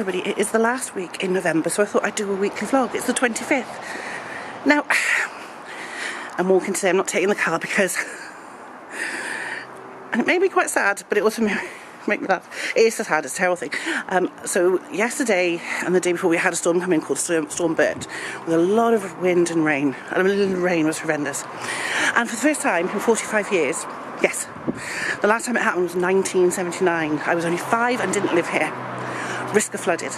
everybody, it is the last week in November, so I thought I'd do a weekly vlog. It's the 25th. Now, I'm walking today, I'm not taking the car because, and it made me quite sad, but it also make me laugh. It is so sad, it's a terrible thing. So yesterday and the day before we had a storm come in called Storm Bert, with a lot of wind and rain, and the rain was horrendous. And for the first time in 45 years, yes, the last time it happened was 1979. I was only 5 and didn't live here. Risca flooded.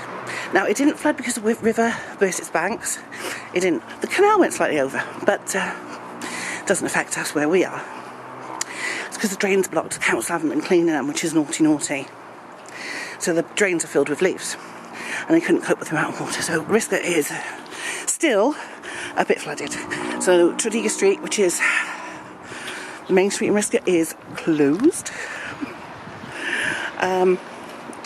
Now, it didn't flood because the river burst its banks. It didn't. The canal went slightly over, but it doesn't affect us where we are. It's because the drains blocked. The council haven't been cleaning them, which is naughty, naughty. So the drains are filled with leaves, and they couldn't cope with the amount of water. So Risca is still a bit flooded. So Tredegar Street, which is the main street in Risca, is closed.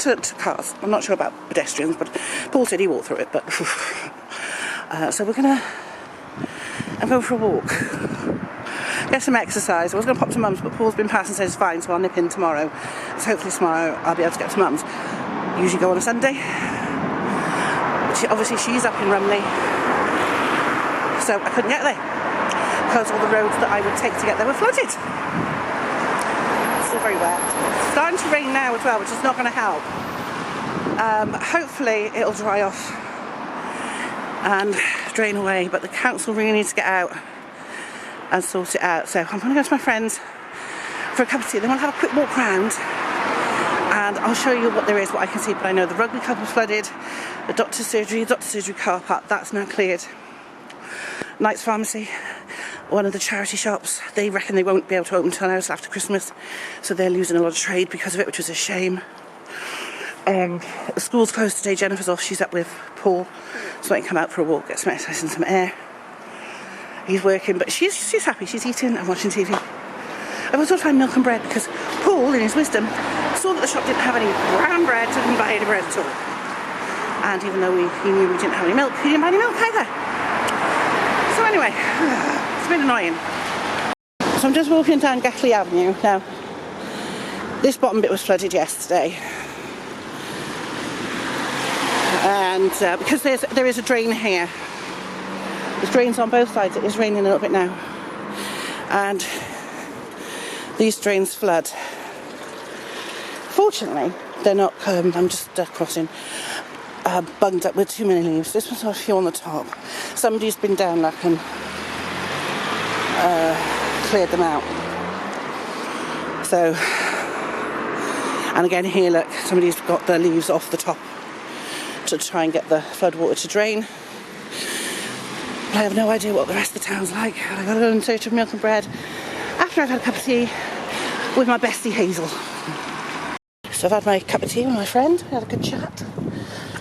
To cars. I'm not sure about pedestrians, but Paul said he walked through it, but so I'm going for a walk, get some exercise. I was going to pop to Mum's, but Paul's been past and says it's fine, so I'll nip in tomorrow. So hopefully tomorrow I'll be able to get to Mum's. Usually go on a Sunday, obviously she's up in Rumley, so I couldn't get there because all the roads that I would take to get there were flooded. Still very wet. It's starting to rain now as well, which is not going to help. Hopefully it'll dry off and drain away, but the council really needs to get out and sort it out. So I'm going to go to my friends for a cup of tea, then we'll have a quick walk round and I'll show you what there is, what I can see. But I know the rugby club was flooded, the doctor's surgery car park, that's now cleared. Knight's Pharmacy, one of the charity shops, they reckon they won't be able to open until now, after Christmas, so they're losing a lot of trade because of it, which is a shame. The school's closed today. Jennifer's off, she's up with Paul, so I can come out for a walk, get some exercise and some air. He's working, but she's happy, she's eating and watching TV. I've also found milk and bread because Paul, in his wisdom, saw that the shop didn't have any brown bread, so didn't buy any bread at all. And even though he knew we didn't have any milk, he didn't buy any milk either. So anyway, it's a bit annoying. So I'm just walking down Gatley Avenue. Now, this bottom bit was flooded yesterday. And because there is a drain here. There's drains on both sides. It is raining a little bit now. And these drains flood. Fortunately, they're not, I'm just crossing, bunged up with too many leaves. This one's got a few on the top. Somebody's been down like and cleared them out. So, and again here, look, somebody's got the leaves off the top to try and get the flood water to drain. But I have no idea what the rest of the town's like. I've got to go in search of milk and bread after I've had a cup of tea with my bestie Hazel. So I've had my cup of tea with my friend, we had a good chat.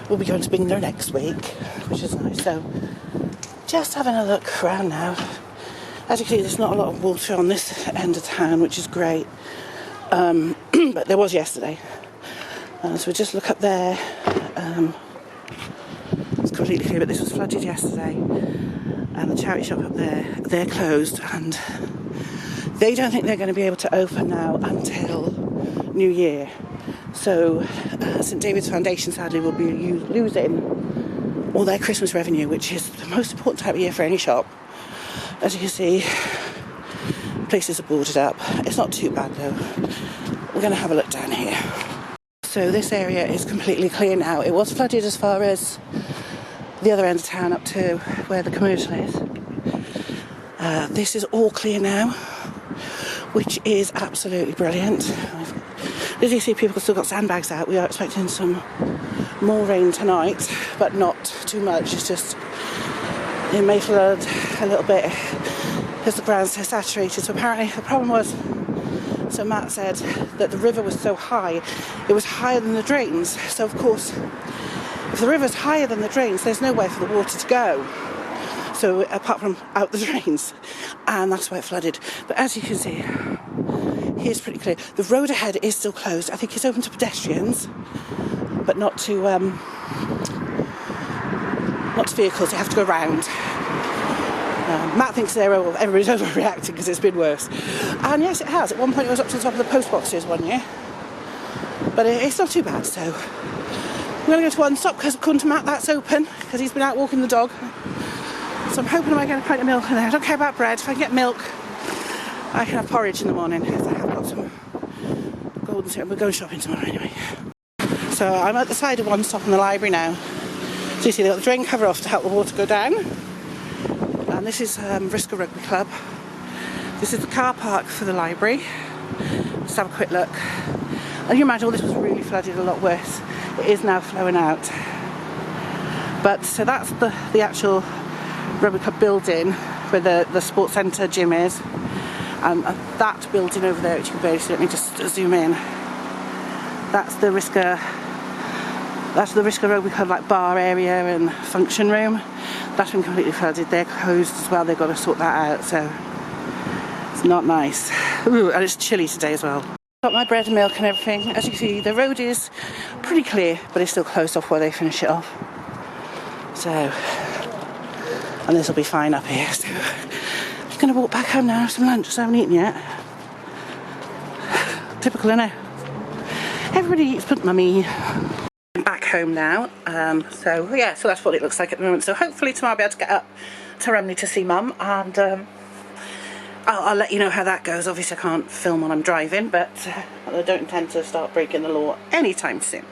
We'll be going to Bingler next week, which is nice. So just having a look around now. As you can see, there's not a lot of water on this end of town, which is great. But there was yesterday. So we'll just look up there. It's completely clear, but this was flooded yesterday. And the charity shop up there, they're closed. And they don't think they're going to be able to open now until New Year. So St David's Foundation sadly will be losing all their Christmas revenue, which is the most important time of year for any shop. As you can see, places are boarded up. It's not too bad though. We're going to have a look down here. So this area is completely clear now. It was flooded as far as the other end of town up to where the commercial is. This is all clear now, which is absolutely brilliant. As you see, people have still got sandbags out. We are expecting some more rain tonight, but not too much. It's just, it may flood a little bit because the ground's so saturated. So apparently the problem was, so Matt said that the river was so high, it was higher than the drains. So of course, if the river's higher than the drains, there's nowhere for the water to go. So apart from out the drains, and that's why it flooded. But as you can see, here's pretty clear. The road ahead is still closed. I think it's open to pedestrians, but not to vehicles. You have to go round. Matt thinks everybody's overreacting because it's been worse. And yes, it has. At one point it was up to the top of the post boxes one year. But it's not too bad, so We're going to go to One Stop because according to Matt that's open because he's been out walking the dog. So I'm hoping I might get a pint of milk in there. I don't care about bread. If I can get milk, I can have porridge in the morning because I have got some golden syrup. We're going shopping tomorrow anyway. So I'm at the side of One Stop in the library now. So you see they've got the drain cover off to help the water go down. And this is Risca Rugby Club. This is the car park for the library. Let's have a quick look. And you imagine all this was really flooded, a lot worse. It is now flowing out. But so that's the actual Rugby Club building where the sports centre gym is. And that building over there, which you can barely see, let me just zoom in. That's the Risca Rugby Club like bar area and function room. That's been completely flooded. They're closed as well. They've got to sort that out. So it's not nice. Ooh, and it's chilly today as well. Got my bread and milk and everything. As you can see, the road is pretty clear, but it's still closed off while they finish it off. So, and this will be fine up here. So, I'm going to walk back home now and have some lunch, because I haven't eaten yet. Typical, innit? Everybody eats but mummy. I'm back home now. So that's what it looks like at the moment. So hopefully tomorrow I'll be able to get up to Rumney to see Mum, and I'll let you know how that goes. Obviously I can't film when I'm driving, but I don't intend to start breaking the law anytime soon.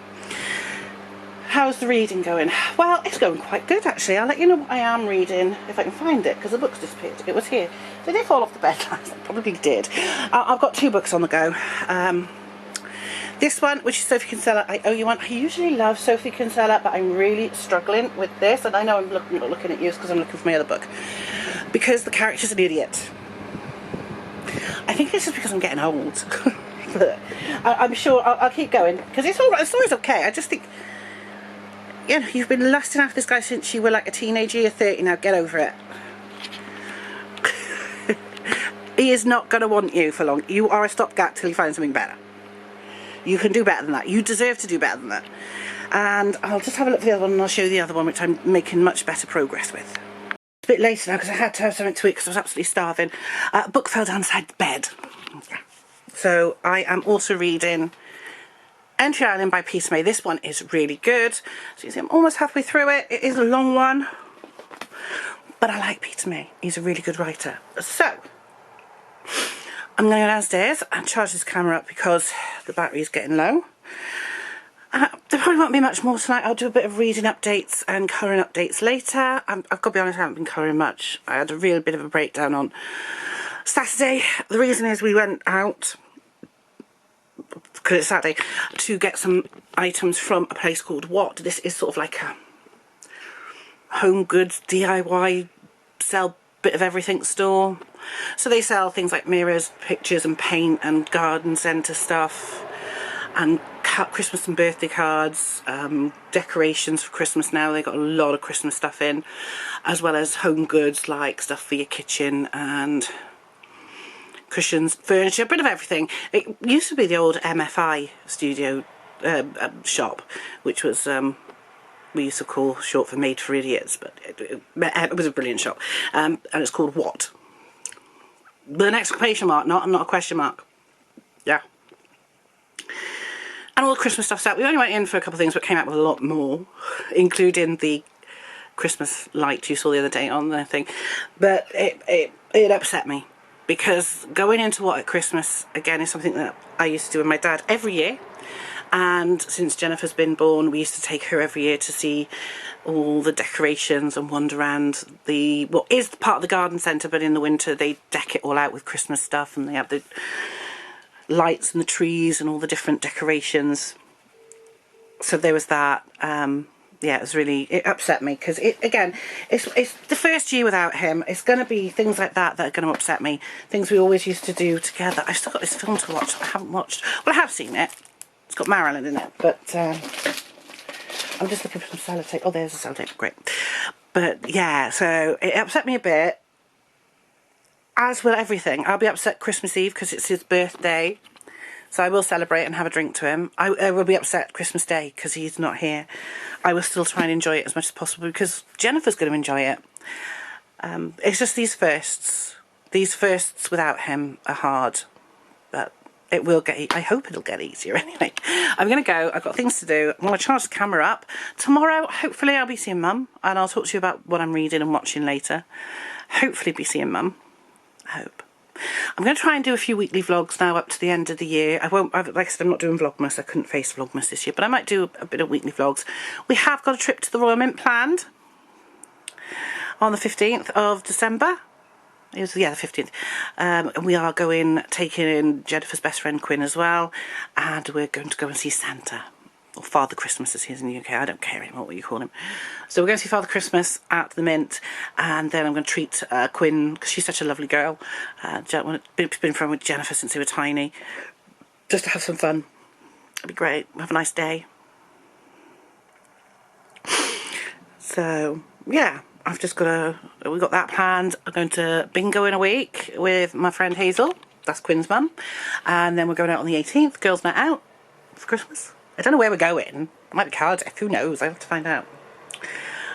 How's the reading going? Well, it's going quite good actually. I'll let you know what I am reading if I can find it, because the book's disappeared. It was here. Did it fall off the bed last night? Probably did. I've got 2 books on the go. This one, which is Sophie Kinsella, I Owe You One. I usually love Sophie Kinsella, but I'm really struggling with this, and I know I'm not looking at you because I'm looking for my other book, because the character's an idiot. I think this is because I'm getting old. But I'm sure I'll keep going, because it's all right. The story's okay. I just think, you know, you've been lusting after this guy since you were like a teenager. You're 30 now. Get over it. He is not going to want you for long. You are a stopgap till you find something better. You can do better than that. You deserve to do better than that. And I'll just have a look at the other one, and I'll show you the other one, which I'm making much better progress with. It's a bit later now because I had to have something to eat because I was absolutely starving. A book fell down beside the bed. So I am also reading Entry Island by Peter May. This one is really good. So you see I'm almost halfway through it. It is a long one, but I like Peter May. He's a really good writer. So I'm going to go downstairs and charge this camera up because the battery is getting low. There probably won't be much more tonight. I'll do a bit of reading updates and colouring updates later. I've got to be honest, I haven't been colouring much. I had a real bit of a breakdown on Saturday. The reason is we went out, because it's Saturday, to get some items from a place called What. This is sort of like a home goods DIY sell bit of everything store. So they sell things like mirrors, pictures and paint and garden centre stuff, and Christmas and birthday cards, decorations for Christmas now. They got a lot of Christmas stuff in, as well as home goods like stuff for your kitchen and cushions, furniture, a bit of everything. It used to be the old MFI studio shop, which was we used to call short for Made for Idiots, but it was a brilliant shop, and it's called What, with an exclamation mark, not a question mark. Yeah. And all the Christmas stuff's out. We only went in for a couple of things, but came out with a lot more, including the Christmas light you saw the other day on the thing. But it upset me, because going into What at Christmas again is something that I used to do with my dad every year. And since Jennifer's been born, we used to take her every year to see all the decorations and wander around what is part of the garden centre, but in the winter they deck it all out with Christmas stuff, and they have the lights and the trees and all the different decorations. So there was that. Yeah, it upset me, because it's the first year without him. It's going to be things like that that are going to upset me. Things we always used to do together. I've still got this film to watch I haven't watched. Well, I have seen it. It's got Marilyn in it, but I'm just looking for some sellotape. Oh, there's a sellotape, great. But yeah, so it upset me a bit, as will everything. I'll be upset Christmas Eve because it's his birthday, so I will celebrate and have a drink to him. I will be upset Christmas Day because he's not here. I will still try and enjoy it as much as possible because Jennifer's going to enjoy it. It's just these firsts without him are hard, but it will get, I hope it'll get easier anyway. I'm going to go, I've got things to do. I'm going to charge the camera up. Tomorrow, hopefully I'll be seeing Mum, and I'll talk to you about what I'm reading and watching later. Hopefully be seeing Mum. I hope. I'm going to try and do a few weekly vlogs now up to the end of the year. Like I said, I'm not doing Vlogmas. I couldn't face Vlogmas this year, but I might do a bit of weekly vlogs. We have got a trip to the Royal Mint planned on the 15th of December. It was, yeah, the 15th. And we are taking in Jennifer's best friend Quinn as well, and we're going to go and see Santa. Or Father Christmas as he is in the UK. I don't care anymore what you call him. So we're going to see Father Christmas at the Mint, and then I'm going to treat Quinn, because she's such a lovely girl. Been friends with Jennifer since they were tiny. Just to have some fun. It'll be great. Have a nice day. So, yeah. We've got that planned. I'm going to bingo in a week with my friend Hazel. That's Quinn's mum. And then we're going out on the 18th. Girls' night out for Christmas. I don't know where we're going. It might be Cardiff, who knows? I have to find out.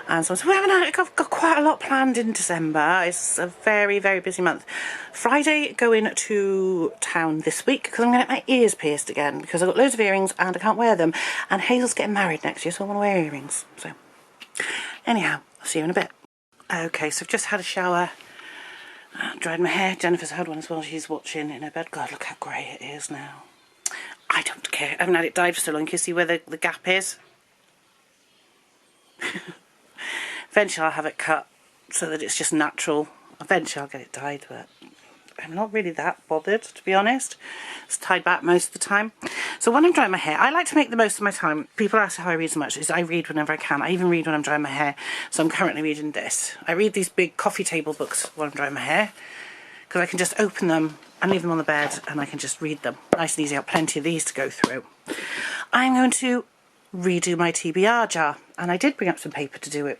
And so I've got quite a lot planned in December. It's a very, very busy month. Friday, going to town this week because I'm going to get my ears pierced again because I've got loads of earrings and I can't wear them. And Hazel's getting married next year, so I want to wear earrings. So, anyhow, I'll see you in a bit. Okay, so I've just had a shower, dried my hair. Jennifer's had one as well. She's watching in her bed. God, look how grey it is now. I don't care. I haven't had it dyed for so long. Can you see where the gap is? Eventually I'll have it cut so that it's just natural. Eventually I'll get it dyed, but I'm not really that bothered, to be honest. It's tied back most of the time. So when I'm drying my hair, I like to make the most of my time. People ask how I read so much. I read whenever I can. I even read when I'm drying my hair. So I'm currently reading this. I read these big coffee table books while I'm drying my hair because I can just open them and leave them on the bed and I can just read them. Nice and easy. I've plenty of these to go through. I'm going to redo my TBR jar, and I did bring up some paper to do it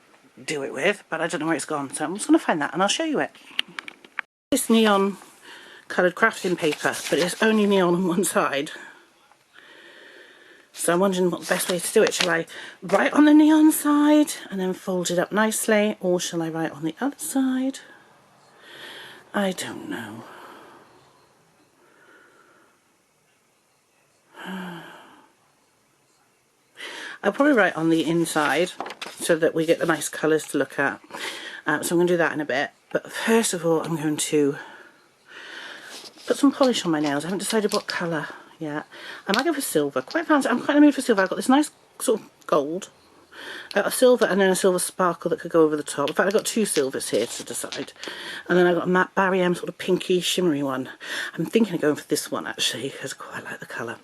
with, but I don't know where it's gone, so I'm just going to find that and I'll show you it. This neon coloured crafting paper, but it's only neon on one side, so I'm wondering what the best way to do it. Shall I write on the neon side and then fold it up nicely, or shall I write on the other side? I don't know. I'll probably write on the inside so that we get the nice colours to look at. So I'm going to do that in a bit. But first of all, I'm going to put some polish on my nails. I haven't decided what colour yet. I might go for silver. I'm quite in the mood for silver. I've got this nice sort of gold, a silver, and then a silver sparkle that could go over the top. In fact, I've got two silvers here to decide. And then I've got a matte Barry M sort of pinky shimmery one. I'm thinking of going for this one actually because I quite like the colour.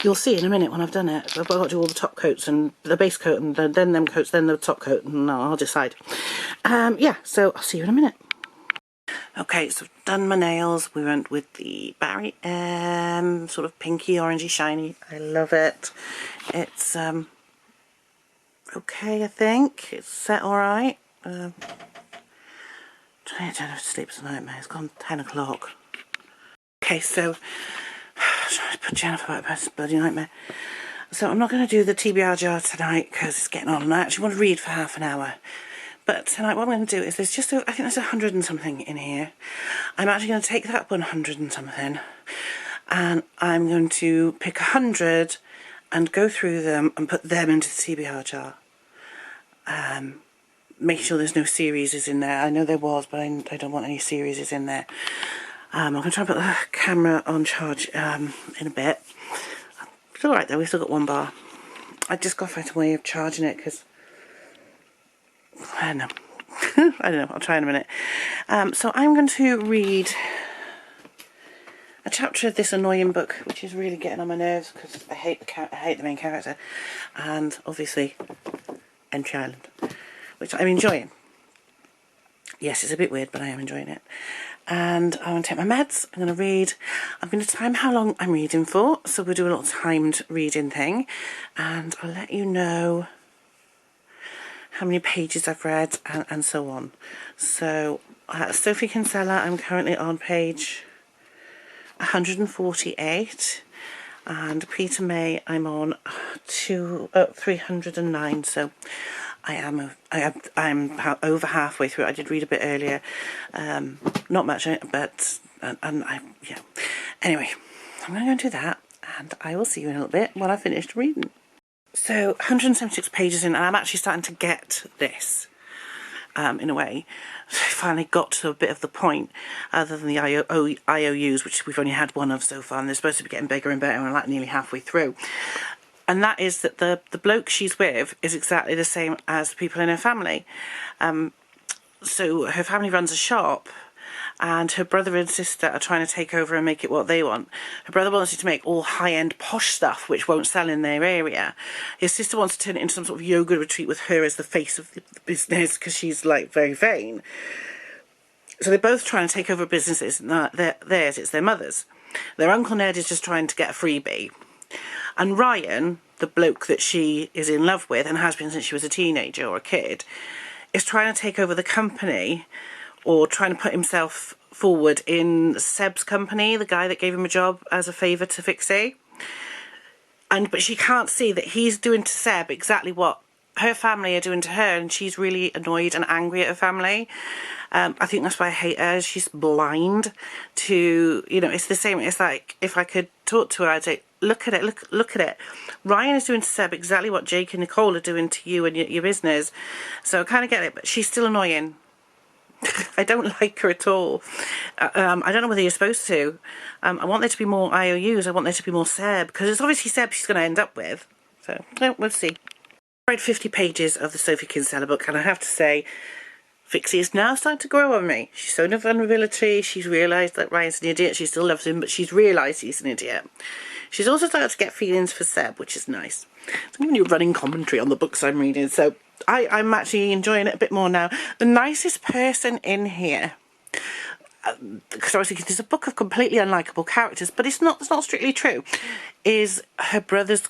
You'll see in a minute when I've done it. I've got to do all the top coats and the base coat and then them coats, then the top coat, and I'll decide. Yeah, so I'll see you in a minute. Okay, so I've done my nails. We went with the Barry M, sort of pinky, orangey, shiny. I love it. It's okay, I think. It's set alright. Trying to turn off to sleep, it's a nightmare. It's gone 10 o'clock. Okay, so trying to put Jennifer back to bed, it's a bloody nightmare. So I'm not going to do the TBR jar tonight because it's getting on and I actually want to read for half an hour. But tonight what I'm going to do is there's just, I think there's 100 and something in here. I'm actually going to take that 100 and something and I'm going to pick 100 and go through them and put them into the TBR jar. Make sure there's no series in there. I know there was, but I don't want any series in there. I'm going to try and put the camera on charge in a bit. It's alright though, we've still got one bar. I just got to find a way of charging it because I don't know. I don't know, I'll try in a minute. So I'm going to read a chapter of this annoying book, which is really getting on my nerves because I hate the main character, and obviously Entry Island, which I'm enjoying. Yes, it's a bit weird, but I am enjoying it. And I'm going to take my meds, I'm going to read, I'm going to time how long I'm reading for, so we'll do a little timed reading thing, and I'll let you know how many pages I've read and so on. So, Sophie Kinsella, I'm currently on page 148, and Peter May, I'm on 309, so I'm over halfway through. I did read a bit earlier, not much, but yeah. Anyway, I'm going to go and do that, and I will see you in a little bit when I've finished reading. So 176 pages in, and I'm actually starting to get this, in a way. So I finally got to a bit of the point, other than the IOUs, which we've only had one of so far, and they're supposed to be getting bigger and better, and we're like nearly halfway through. And that is that the bloke she's with is exactly the same as the people in her family. So her family runs a shop, and her brother and sister are trying to take over and make it what they want. Her brother wants it to make all high-end posh stuff which won't sell in their area. His sister wants to turn it into some sort of yoga retreat with her as the face of the business because she's like very vain. So they're both trying to take over businesses. Not theirs, it's their mother's. Their Uncle Ned is just trying to get a freebie. And Ryan, the bloke that she is in love with and has been since she was a teenager or a kid, is trying to take over the company, or trying to put himself forward in Seb's company, the guy that gave him a job as a favour to Fixie. But she can't see that he's doing to Seb exactly what her family are doing to her, and she's really annoyed and angry at her family. I think that's why I hate her. She's blind to, it's the same. It's like, if I could talk to her, I'd say, look at it, look at it. Ryan is doing to Seb exactly what Jake and Nicole are doing to you and your business. So I kind of get it, but she's still annoying. I don't like her at all. I don't know whether you're supposed to. I want there to be more IOUs. I want there to be more Seb, because it's obviously Seb she's going to end up with. So, we'll see. I read 50 pages of the Sophie Kinsella book, and I have to say, Fixie is now starting to grow on me. She's shown her vulnerability. She's realised that Ryan's an idiot. She still loves him, but she's realised he's an idiot. She's also started to get feelings for Seb, which is nice. So I'm giving you a running commentary on the books I'm reading, so I'm actually enjoying it a bit more now. The nicest person in here, because I was thinking there's a book of completely unlikable characters, but it's not strictly true, is her brother's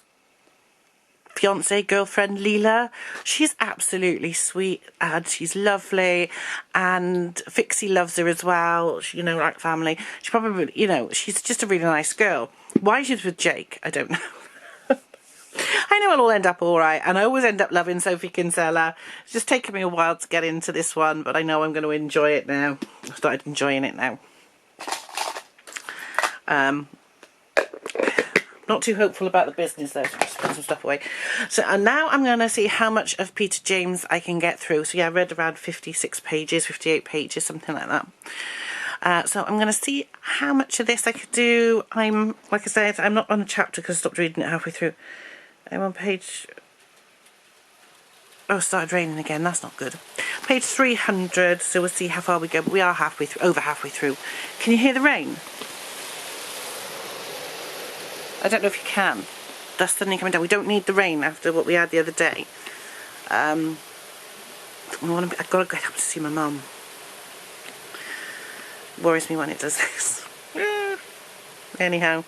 fiance, girlfriend, Leela. She's absolutely sweet and she's lovely, and Fixie loves her as well. She, like family. She probably, she's just a really nice girl. Why she's with Jake, I don't know. I know it'll all end up all right, and I always end up loving Sophie Kinsella. It's just taken me a while to get into this one, but I know I'm going to enjoy it now. I've started enjoying it now. Not too hopeful about the business though, so I'm just putting some stuff away. So and now I'm going to see how much of Peter James I can get through. So yeah, I read around 56 pages, 58 pages, something like that. So I'm going to see how much of this I could do. Like I said, I'm not on a chapter because I stopped reading it halfway through. I'm on page... Oh, it started raining again. That's not good. Page 300, so we'll see how far we go. But we are halfway through, over halfway through. Can you hear the rain? I don't know if you can. That's suddenly coming down. We don't need the rain after what we had the other day. I've got to get up to see my mum. Worries me when it does this. Anyhow,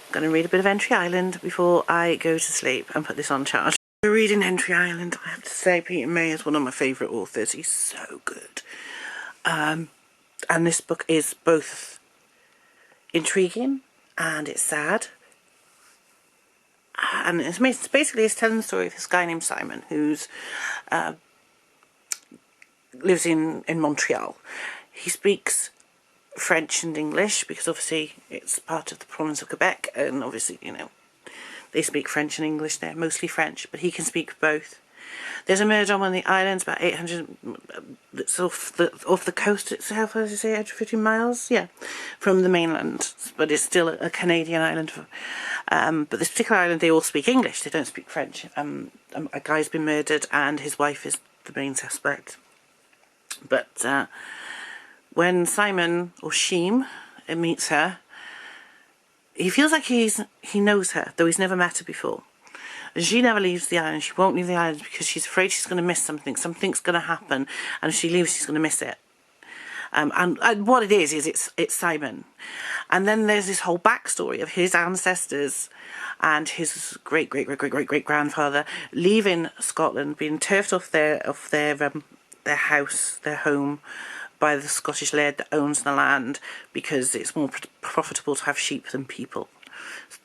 I'm going to read a bit of Entry Island before I go to sleep and put this on charge. We're reading Entry Island. I have to say, Peter May is one of my favourite authors. He's so good. And this book is both intriguing and it's sad. And it's basically telling the story of this guy named Simon who's lives in Montreal. He speaks French and English because obviously it's part of the province of Quebec, and obviously, they speak French and English there, mostly French, but he can speak both. There's a murder on one of the islands, about 800, it's off the coast itself, as you say, 150 miles, yeah, from the mainland, but it's still a Canadian island. But this particular island, they all speak English, they don't speak French. A guy's been murdered and his wife is the main suspect. But when Simon, or Sheem, meets her, he feels like he knows her, though he's never met her before. And she never leaves the island. She won't leave the island because she's afraid she's going to miss something. Something's going to happen, and if she leaves, she's going to miss it. And what it is it's Simon. And then there's this whole backstory of his ancestors and his great-great-great-great-great-grandfather leaving Scotland, being turfed off their house, their home, by the Scottish laird that owns the land because it's more profitable to have sheep than people.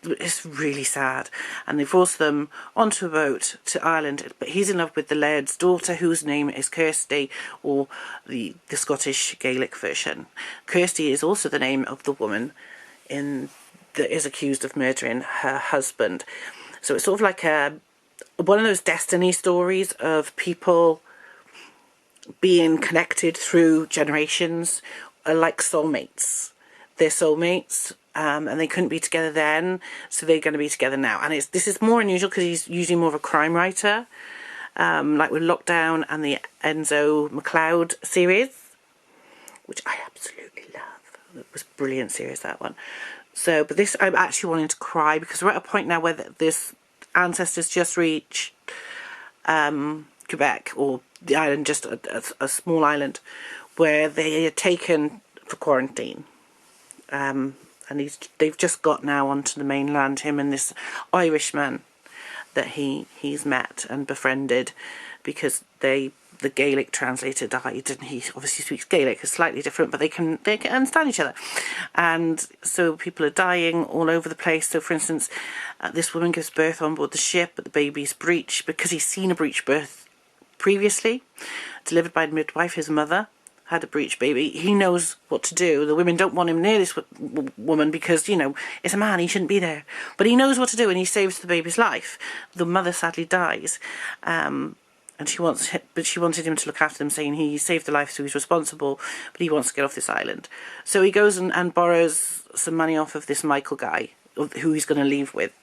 It's really sad. And they force them onto a boat to Ireland, but he's in love with the laird's daughter, whose name is Kirsty, or the Scottish Gaelic version. Kirsty is also the name of the woman that is accused of murdering her husband. So it's sort of like one of those destiny stories of people being connected through generations, like soulmates. They're soulmates, and they couldn't be together then, so they're going to be together now. And this is more unusual because he's usually more of a crime writer, like with Lockdown and the Enzo McLeod series, which I absolutely love. It was a brilliant series, that one. So, but this, I'm actually wanting to cry because we're at a point now where this ancestors just reach Quebec, or the island, just a small island, where they are taken for quarantine. And they've just got now onto the mainland, him and this Irishman that he's met and befriended, because the Gaelic translator died, and he obviously speaks Gaelic. It's slightly different, but they can understand each other. And so people are dying all over the place. So for instance, this woman gives birth on board the ship, but the baby's breech, because he's seen a breech birth previously, delivered by a midwife. His mother had a breech baby. He knows what to do. The women don't want him near this woman because, you know, it's a man, he shouldn't be there. But he knows what to do, and he saves the baby's life. The mother sadly dies. And she wanted him to look after them, saying he saved the life, so he's responsible, but he wants to get off this island. So he goes and borrows some money off of this Michael guy, who he's going to leave with,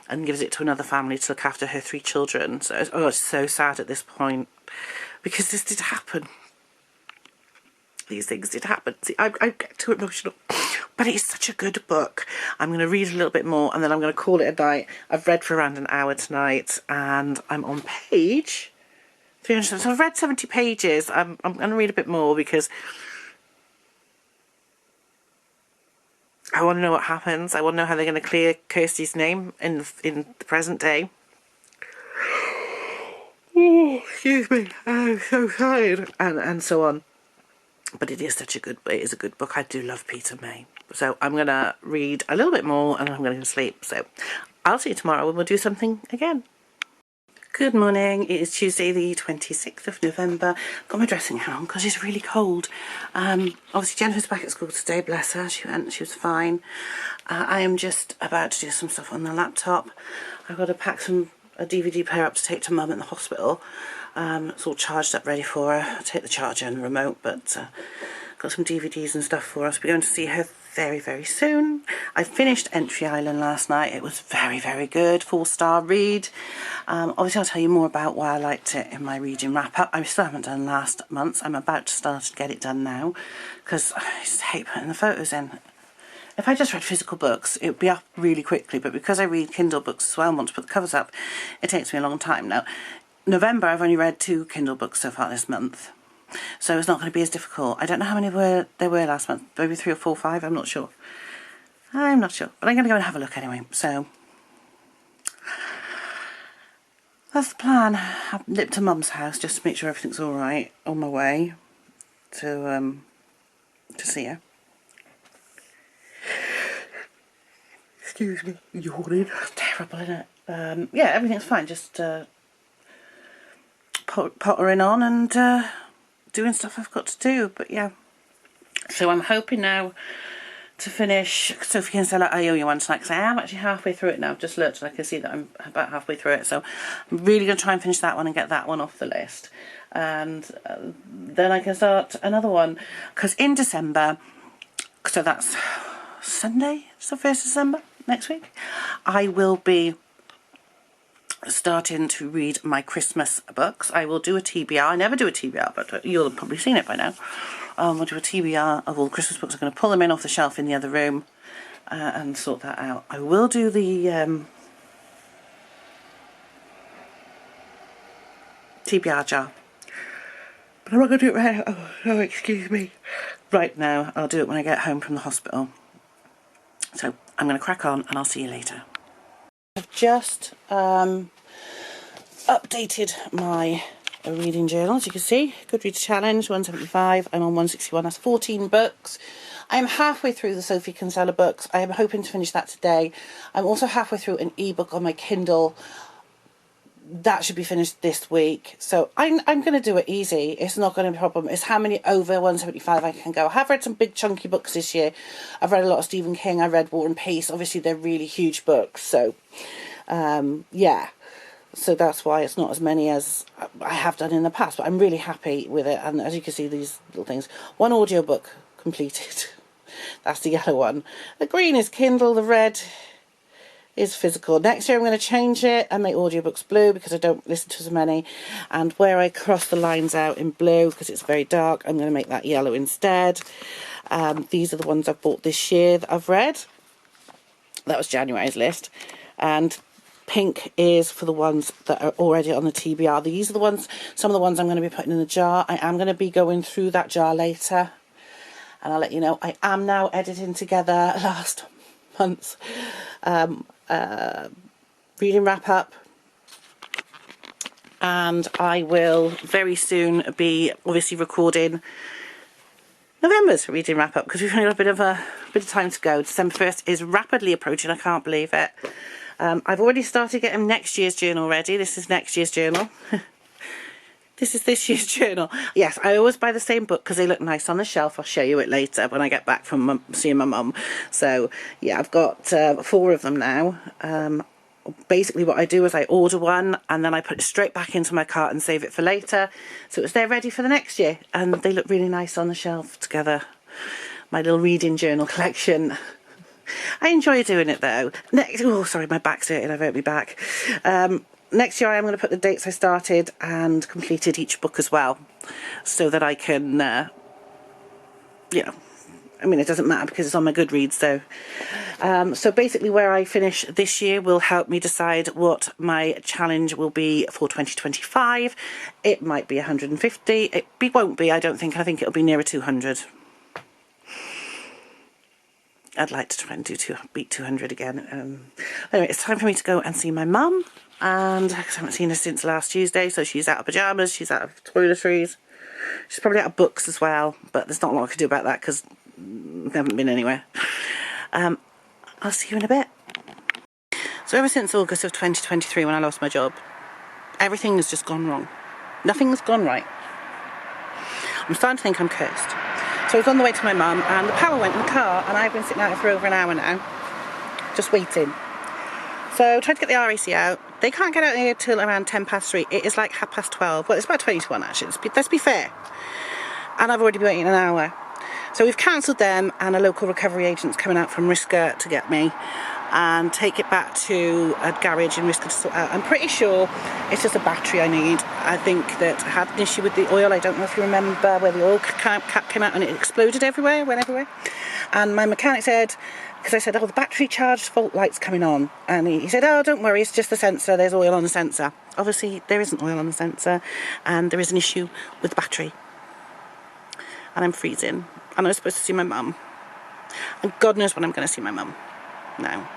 and gives it to another family to look after her 3 children. So, it's so sad at this point, because this did happen. These things did happen. See, I get too emotional. But it's such a good book. I'm going to read a little bit more, and then I'm going to call it a night. I've read for around an hour tonight, and I'm on page 300. So I've read 70 pages. I'm going to read a bit more because I want to know what happens. I want to know how they're going to clear Kirsty's name in the present day. Oh, excuse me. I'm so tired. And so on. But it is such a good book. I do love Peter May. So I'm going to read a little bit more, and I'm going to go to sleep. So I'll see you tomorrow when we'll do something again. Good morning. It is Tuesday the 26th of November. I've got my dressing gown on because it's really cold. Obviously Jennifer's back at school today, bless her. She was fine. I am just about to do some stuff on the laptop. I've got to pack a DVD player up to take to Mum at the hospital. It's all charged up, ready for her. I'll take the charger and the remote, but got some DVDs and stuff for us. We're going to see her very, very soon. I finished Entry Island last night. It was very, very good. 4-star read. Obviously, I'll tell you more about why I liked it in my reading wrap-up. I still haven't done last month's. I'm about to start to get it done now, because I just hate putting the photos in. If I just read physical books, it would be up really quickly, but because I read Kindle books as well and want to put the covers up, it takes me a long time. Now, November, I've only read 2 Kindle books so far this month, so it's not going to be as difficult. I don't know how many there were last month, maybe 3 or 4 or 5, I'm not sure. But I'm going to go and have a look anyway. So that's the plan. I've nipped to Mum's house just to make sure everything's all right on my way to see her. Excuse me, yawning. Terrible, isn't it? Yeah, everything's fine. Just pottering on and doing stuff I've got to do. But yeah, so I'm hoping now to finish Sophie Kinsella. I owe you one tonight, because I am actually halfway through it now. I've just looked and I can see that I'm about halfway through it. So I'm really going to try and finish that one and get that one off the list. And then I can start another one, because in December, so that's Sunday, so 1st December, next week, I will be starting to read my Christmas books. I will do a TBR. I never do a TBR, but you'll have probably seen it by now. I'll do a TBR of all the Christmas books. I'm going to pull them in off the shelf in the other room and sort that out. I will do the TBR jar, but I'm not going to do it right now. Oh, excuse me. Right now, I'll do it when I get home from the hospital. So I'm going to crack on, and I'll see you later. I've just updated my reading journal. As you can see, Goodreads Challenge 175. I'm on 161. That's 14 books. I'm halfway through the Sophie Kinsella books. I am hoping to finish that today. I'm also halfway through an ebook on my Kindle that should be finished this week. So I'm going to do it easy. It's not going to be a problem. It's how many over 175 I can go. I have read some big chunky books this year. I've read a lot of Stephen King. I read War and Peace. Obviously, they're really huge books. So, yeah. So that's why it's not as many as I have done in the past. But I'm really happy with it. And as you can see, these little things. One audiobook completed. That's the yellow one. The green is Kindle. The red is physical. Next year I'm going to change it and make audiobooks blue because I don't listen to so many, and where I cross the lines out in blue because it's very dark, I'm going to make that yellow instead. These are the ones I've bought this year that I've read. That was January's list, and pink is for the ones that are already on the TBR. These are the ones, some of the ones I'm going to be putting in the jar. I am going to be going through that jar later, and I'll let you know. I am now editing together last month's reading wrap up, and I will very soon be obviously recording November's reading wrap up because we've only got a bit of time to go. December 1st is rapidly approaching. I can't believe it. I've already started getting next year's journal ready. This is next year's journal. This is this year's journal. Yes, I always buy the same book because they look nice on the shelf. I'll show you it later when I get back from seeing my mum. So, yeah, I've got 4 of them now. Basically what I do is I order one and then I put it straight back into my cart and save it for later. So it's there ready for the next year. And they look really nice on the shelf together. My little reading journal collection. I enjoy doing it though. Oh, sorry, my back's hurting. I've hurt my back. Next year I'm going to put the dates I started and completed each book as well, so that I can, you know, I mean, it doesn't matter because it's on my Goodreads, so. So basically where I finish this year will help me decide what my challenge will be for 2025. It might be 150, it won't be, I don't think, I think it'll be nearer 200. I'd like to try and beat 200 again. Anyway, it's time for me to go and see my mum. And I haven't seen her since last Tuesday, so she's out of pyjamas, she's out of toiletries. She's probably out of books as well, but there's not a lot I can do about that because we haven't been anywhere. I'll see you in a bit. So ever since August of 2023 when I lost my job, everything has just gone wrong. Nothing's gone right. I'm starting to think I'm cursed. So I was on the way to my mum and the power went in the car and I've been sitting out for over an hour now, just waiting. So I tried to get the RAC out. They can't get out here till around 3:10. It is like 12:30. Well, it's about 20 to 1 actually. Let's be fair. And I've already been waiting an hour. So we've cancelled them and a local recovery agent's coming out from Risca to get me and take it back to a garage in Risca to sort out. I'm pretty sure it's just a battery I need. I think that I had an issue with the oil. I don't know if you remember where the oil cap came out and it exploded everywhere, went everywhere. And my mechanic said, because I said, oh, the battery charged fault light's coming on. And he said, oh, don't worry, it's just the sensor. There's oil on the sensor. Obviously, there isn't oil on the sensor and there is an issue with the battery. And I'm freezing. And I was supposed to see my mum. And God knows when I'm going to see my mum now.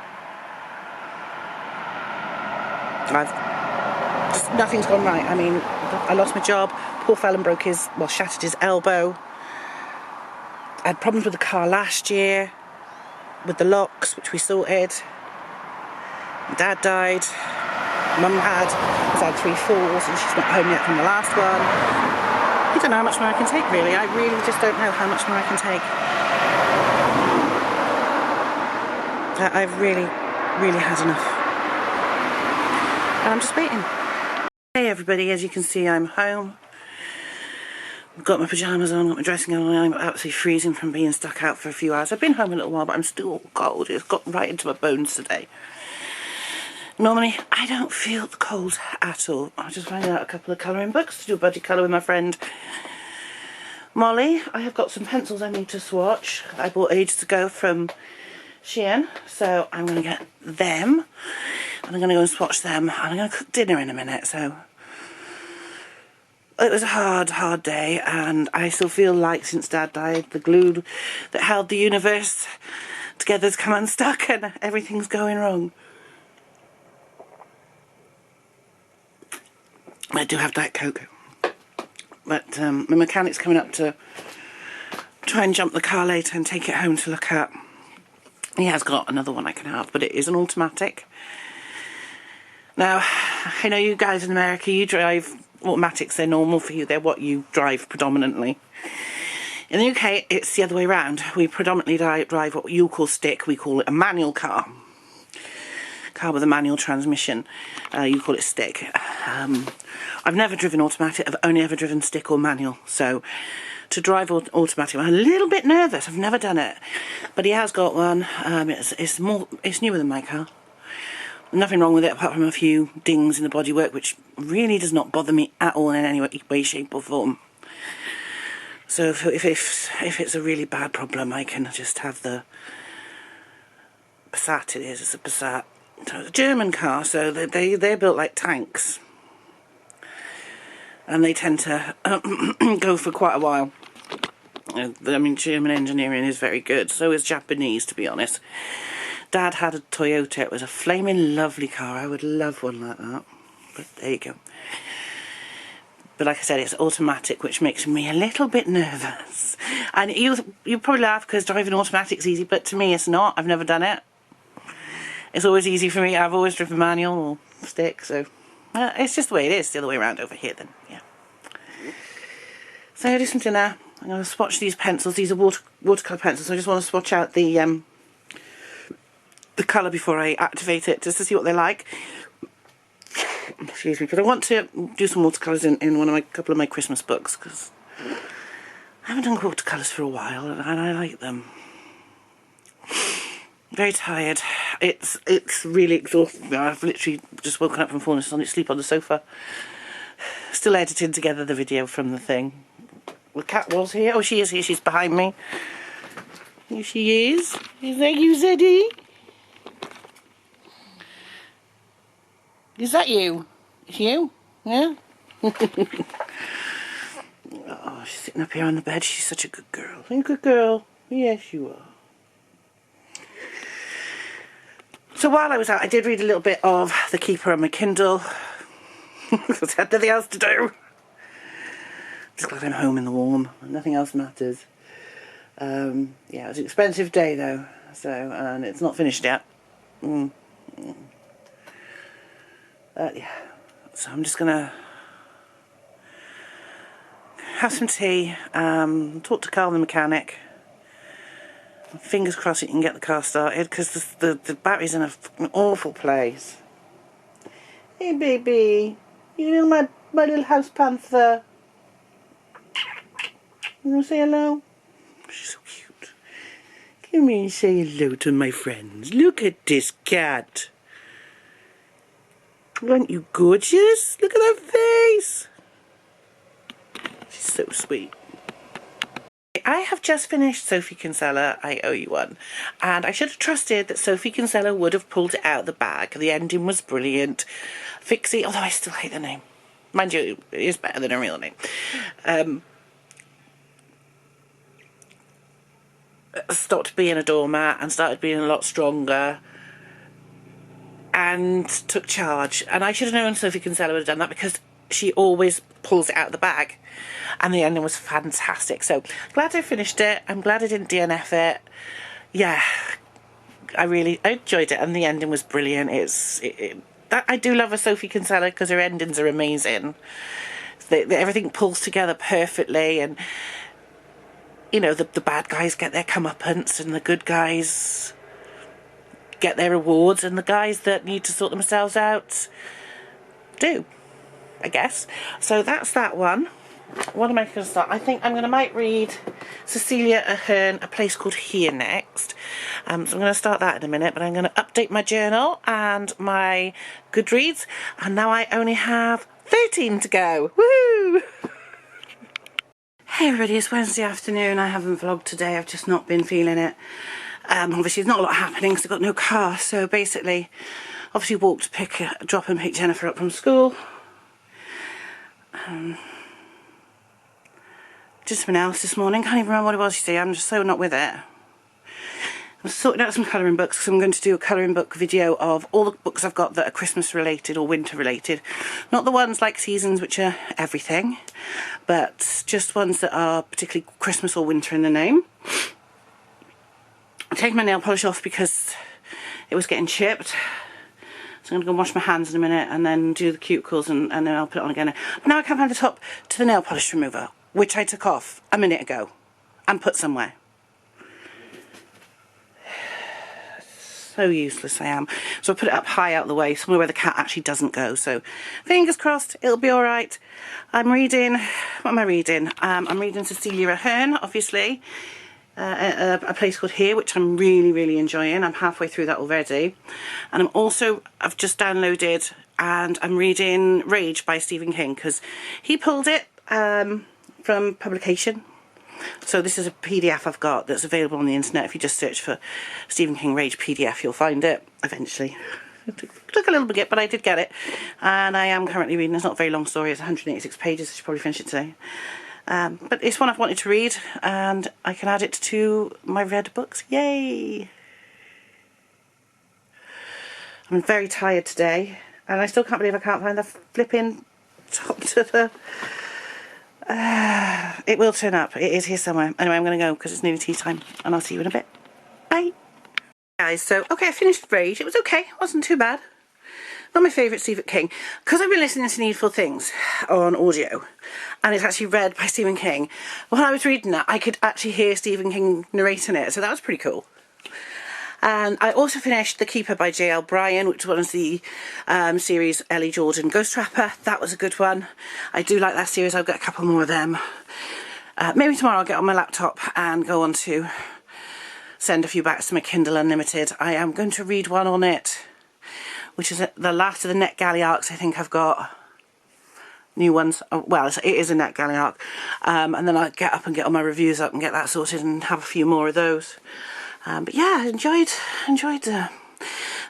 Nothing's gone right. I mean, I lost my job. Poor Fallon shattered his elbow. I had problems with the car last year, with the locks, which we sorted. Dad died. Mum has had 3 falls and she's not home yet from the last one. I don't know how much more I can take, really. I really just don't know how much more I can take. I've really, really had enough. And I'm just waiting. Hey everybody, as you can see, I'm home. I've got my pyjamas on, got my dressing on, I'm absolutely freezing from being stuck out for a few hours. I've been home a little while, but I'm still cold. It's got right into my bones today. Normally, I don't feel the cold at all. I just find out a couple of colouring books to do a buddy colour with my friend Molly. I have got some pencils I need to swatch. I bought ages ago from Shein, so I'm going to get them. And I'm going to go and swatch them. And I'm going to cook dinner in a minute, so... It was a hard day, and I still feel like since Dad died, the glue that held the universe together has come unstuck and everything's going wrong. I do have Diet Coke, but my mechanic's coming up to try and jump the car later and take it home to look at. He has got another one I can have, but it is an automatic. Now, I know you guys in America, you drive automatics, they're normal for you, they're what you drive predominantly. In the UK, it's the other way around. We predominantly drive what you call stick, we call it a manual car. Car with a manual transmission, you call it stick. I've never driven automatic, I've only ever driven stick or manual, so to drive automatic, I'm a little bit nervous, I've never done it. But he has got one, it's newer than my car. Nothing wrong with it apart from a few dings in the bodywork, which really does not bother me at all in any way, shape or form. So if it's a really bad problem, I can just have the Passat. It's a Passat. So it's a German car, so they're built like tanks. And they tend to go for quite a while. I mean, German engineering is very good. So is Japanese, to be honest. Dad had a Toyota. It was a flaming lovely car. I would love one like that. But there you go. But like I said, it's automatic, which makes me a little bit nervous. And you probably laugh because driving automatic's easy, but to me it's not. I've never done it. It's always easy for me. I've always driven manual or stick, so it's just the way it is. The other way around over here then, yeah. So I'll do some dinner. I'm going to swatch these pencils. These are watercolour pencils. I just want to swatch out the colour before I activate it, just to see what they're like. Excuse me, because I want to do some watercolours in a couple of my Christmas books, because I haven't done watercolours for a while and I like them. Very tired. It's really exhausting. I've literally just woken up from falling asleep on the sofa. Still editing together the video from the thing. The cat was here. Oh, she is here. She's behind me. Here she is. Is that you, Zeddy? Is that you? It's you? Yeah? Oh, she's sitting up here on the bed. She's such a good girl. Are you a good girl? Yes, you are. So while I was out, I did read a little bit of The Keeper on my Kindle. Because I had nothing else to do. Just glad I'm home in the warm. Nothing else matters. Yeah, it was an expensive day though. So, and it's not finished yet. Yeah. So I'm just gonna have some tea, talk to Carl the mechanic. Fingers crossed he can get the car started, because the battery's in an awful place. Hey baby, you know my little house panther. You want to say hello? She's so cute. Come here and say hello to my friends. Look at this cat. Aren't you gorgeous? Look at her face. She's so sweet. I have just finished Sophie Kinsella, I Owe You One, and I should have trusted that Sophie Kinsella would have pulled it out of the bag. The ending was brilliant. Fixie, although I still hate the name. Mind you, it is better than her real name. Stopped being a doormat and started being a lot stronger and took charge. And I should have known Sophie Kinsella would have done that, because she always pulls it out of the bag. And the ending was fantastic. So glad I finished it. I'm glad I didn't DNF it. Yeah, I enjoyed it, and the ending was brilliant. I do love a Sophie Kinsella because her endings are amazing. Everything pulls together perfectly, and you know, the bad guys get their comeuppance and the good guys get their rewards, and the guys that need to sort themselves out do, I guess. So that's that one. What am I going to start? I think might read Cecilia Ahern, A Place Called Here next. So I'm going to start that in a minute, but I'm going to update my journal and my Goodreads, and now I only have 13 to go. Woo! Hey everybody, it's Wednesday afternoon. I haven't vlogged today. I've just not been feeling it. Obviously, there's not a lot happening because I've got no car. So basically, obviously walked to drop and pick Jennifer up from school. Did something else this morning. Can't even remember what it was, you see. I'm just so not with it. I'm sorting out some colouring books, because I'm going to do a colouring book video of all the books I've got that are Christmas related or winter related. Not the ones like Seasons, which are everything, but just ones that are particularly Christmas or winter in the name. I'm taking my nail polish off because it was getting chipped. So I'm going to go wash my hands in a minute and then do the cuticles and then I'll put it on again. But now I can't find the top to the nail polish remover, which I took off a minute ago and put somewhere. So useless I am. So I put it up high out the way, somewhere where the cat actually doesn't go. So fingers crossed, it'll be all right. I'm reading, what am I reading? I'm reading Cecilia Ahern, obviously. A place called Here, which I'm really enjoying. I'm halfway through that already. And I've just downloaded and I'm reading Rage by Stephen King because he pulled it from publication. So this is a PDF I've got that's available on the internet. If you just search for Stephen King Rage PDF, you'll find it eventually. It took a little bit, but I did get it. And I am currently reading. It's not a very long story. It's 186 pages. I should probably finish it today. But it's one I've wanted to read, and I can add it to my read books. Yay! I'm very tired today, and I still can't believe I can't find the flipping top to the... it will turn up. It is here somewhere. Anyway, I'm going to go because it's nearly tea time, and I'll see you in a bit. Bye! Guys, so, okay, I finished Rage. It was okay. It wasn't too bad. Not my favourite Stephen King, because I've been listening to Needful Things on audio, and it's actually read by Stephen King. When I was reading that, I could actually hear Stephen King narrating it, so that was pretty cool. And I also finished The Keeper by J.L. Bryan, which was one of the series Ellie Jordan Ghost Trapper. That was a good one. I do like that series. I've got a couple more of them. Maybe tomorrow I'll get on my laptop and go on to send a few back to my Kindle Unlimited. I am going to read one on it, which is the last of the NetGalley arcs. I think I've got new ones. Oh, well, it is a NetGalley arc. And then I'll get up and get all my reviews up and get that sorted and have a few more of those. But yeah, enjoyed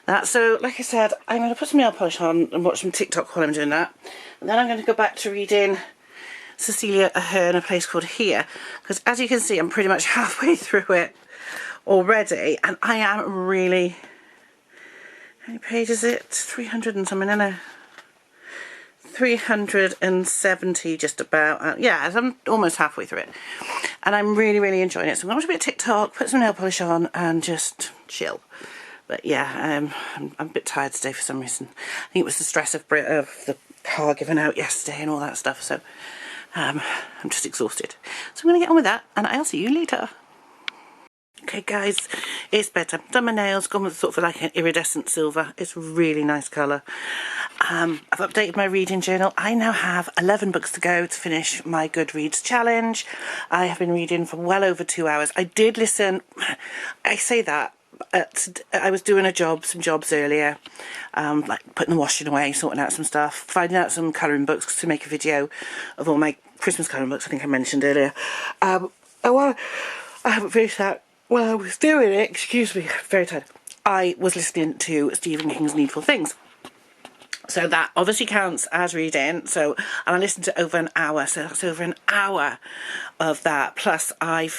that. So, like I said, I'm going to put some nail polish on and watch some TikTok while I'm doing that. And then I'm going to go back to reading Cecilia Ahern, A Place Called Here. Because as you can see, I'm pretty much halfway through it already. And I am really... How many pages is it? 300 and something, isn't it? 370 just about. Yeah, I'm almost halfway through it. And I'm really enjoying it. So I'm going to watch a bit of TikTok, put some nail polish on and just chill. But yeah, I'm a bit tired today for some reason. I think it was the stress of the car giving out yesterday and all that stuff. So I'm just exhausted. So I'm going to get on with that and I'll see you later. Okay guys, it's bedtime. Done my nails, gone with sort of like an iridescent silver. It's a really nice colour. I've updated my reading journal. I now have 11 books to go to finish my Goodreads challenge. I have been reading for well over 2 hours. I did listen, I say that, I was doing some jobs earlier, like putting the washing away, sorting out some stuff, finding out some colouring books to make a video of all my Christmas colouring books I think I mentioned earlier. I haven't finished that. Well, I was doing it, excuse me, very tired. I was listening to Stephen King's Needful Things. So that obviously counts as reading. So, and I listened to over an hour. So that's over an hour of that. Plus I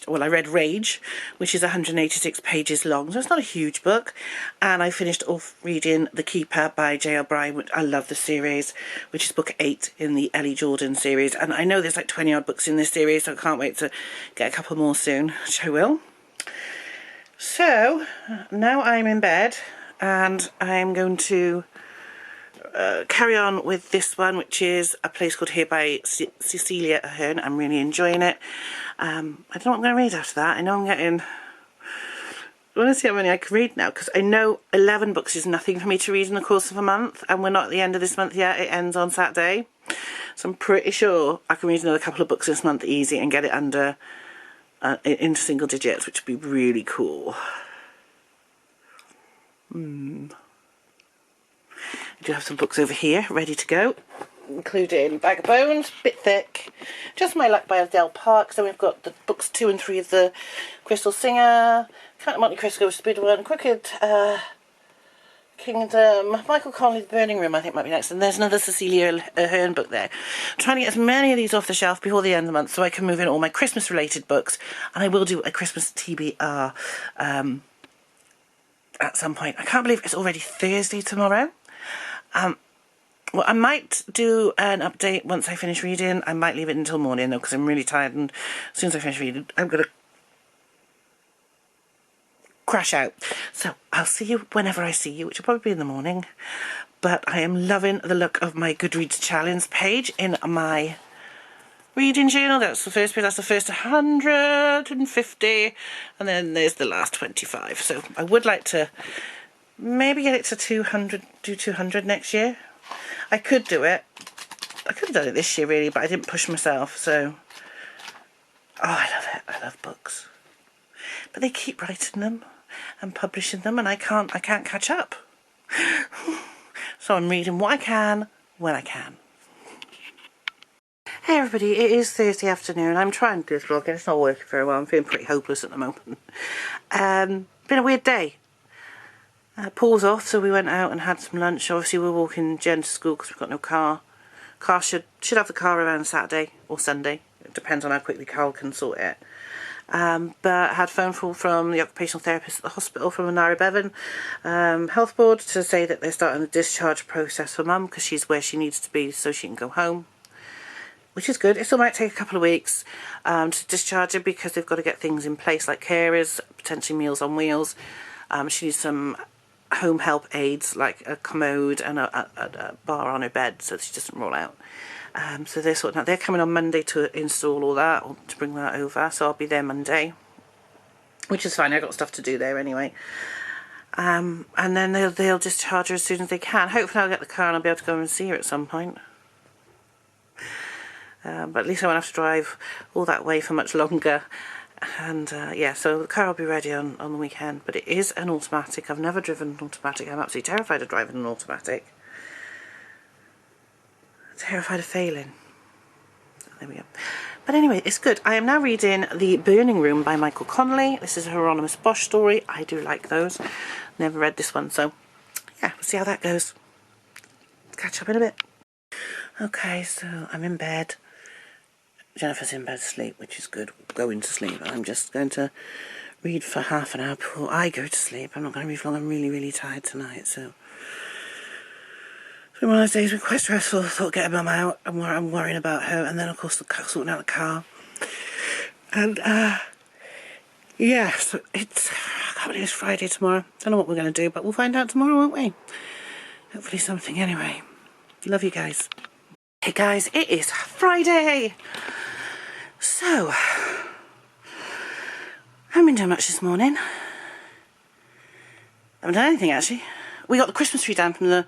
read Rage, which is 186 pages long. So it's not a huge book. And I finished off reading The Keeper by J.L. Bryan, which I love the series, which is book 8 in the Ellie Jordan series. And I know there's like 20 odd books in this series. So I can't wait to get a couple more soon, which I will. So now I'm in bed and I'm going to carry on with this one, which is A Place Called Here by Cecilia Ahern. I'm really enjoying it. I don't know what I'm going to read after that. I know I want to see how many I can read now, because I know 11 books is nothing for me to read in the course of a month, and we're not at the end of this month yet. It ends on Saturday. So I'm pretty sure I can read another couple of books this month easy and get it under into single digits, which would be really cool. I do have some books over here ready to go, including Bag of Bones, bit thick, Just My Luck by Adele Parks. Then we've got the books 2 and 3 of the Crystal Singer, Count of Monte Cristo, Speed One, Crooked Kingdom, Michael Connelly, The Burning Room I think might be next, and there's another Cecilia Ahern book there. I'm trying to get as many of these off the shelf before the end of the month so I can move in all my Christmas related books, and I will do a Christmas TBR at some point. I can't believe it's already Thursday tomorrow. Well, I might do an update once I finish reading. I might leave it until morning though, because I'm really tired, and as soon as I finish reading I'm going to crash out. So I'll see you whenever I see you, which will probably be in the morning. But I am loving the look of my Goodreads challenge page in my reading journal. That's the first page, that's the first 150, and then there's the last 25. So I would like to maybe get it to 200, do 200 next year. I could do it. I could have done it this year really, but I didn't push myself, so. Oh, I love it. I love books. But they keep writing them and publishing them, and I can't catch up. So I'm reading what I can when I can. Hey everybody, it is Thursday afternoon. I'm trying to do this vlog and it's not working very well. I'm feeling pretty hopeless at the moment. Been a weird day. Paul's off, so we went out and had some lunch. Obviously we're walking Jen to school because we've got no car. Car should have the car around Saturday or Sunday. It depends on how quickly Carl can sort it. But I had a phone call from the occupational therapist at the hospital from Anara Bevan Health Board to say that they're starting the discharge process for Mum because she's where she needs to be so she can go home. Which is good. It still might take a couple of weeks to discharge her because they've got to get things in place like carers, potentially Meals on Wheels. She needs some home help aids like a commode and a bar on her bed so that she doesn't roll out. So they're sorting out. They're coming on Monday to install all that, or to bring that over. So I'll be there Monday, which is fine. I've got stuff to do there anyway. And then they'll discharge her as soon as they can. Hopefully I'll get the car and I'll be able to go and see her at some point. But at least I won't have to drive all that way for much longer. And yeah, so the car will be ready on the weekend. But it is an automatic. I've never driven an automatic. I'm absolutely terrified of driving an automatic. Terrified of failing. There we go. But anyway, it's good. I am now reading The Burning Room by Michael Connelly. This is a Hieronymus Bosch story. I do like those. Never read this one, so yeah, we'll see how that goes. Catch up in a bit. Okay, so I'm in bed. Jennifer's in bed asleep, which is good. Going to sleep. I'm just going to read for half an hour before I go to sleep. I'm not going to read for long. I'm really, really tired tonight, so it's been one of those days been quite stressful. I thought I'd get Mum out. I'm worrying about her, and then of course the car, sorting out the car. And yeah, so I can't believe it's Friday tomorrow. Don't know what we're going to do, but we'll find out tomorrow, won't we? Hopefully something anyway. Love you guys. Hey guys, it is Friday. So, I haven't been doing much this morning. I haven't done anything actually. We got the Christmas tree down from the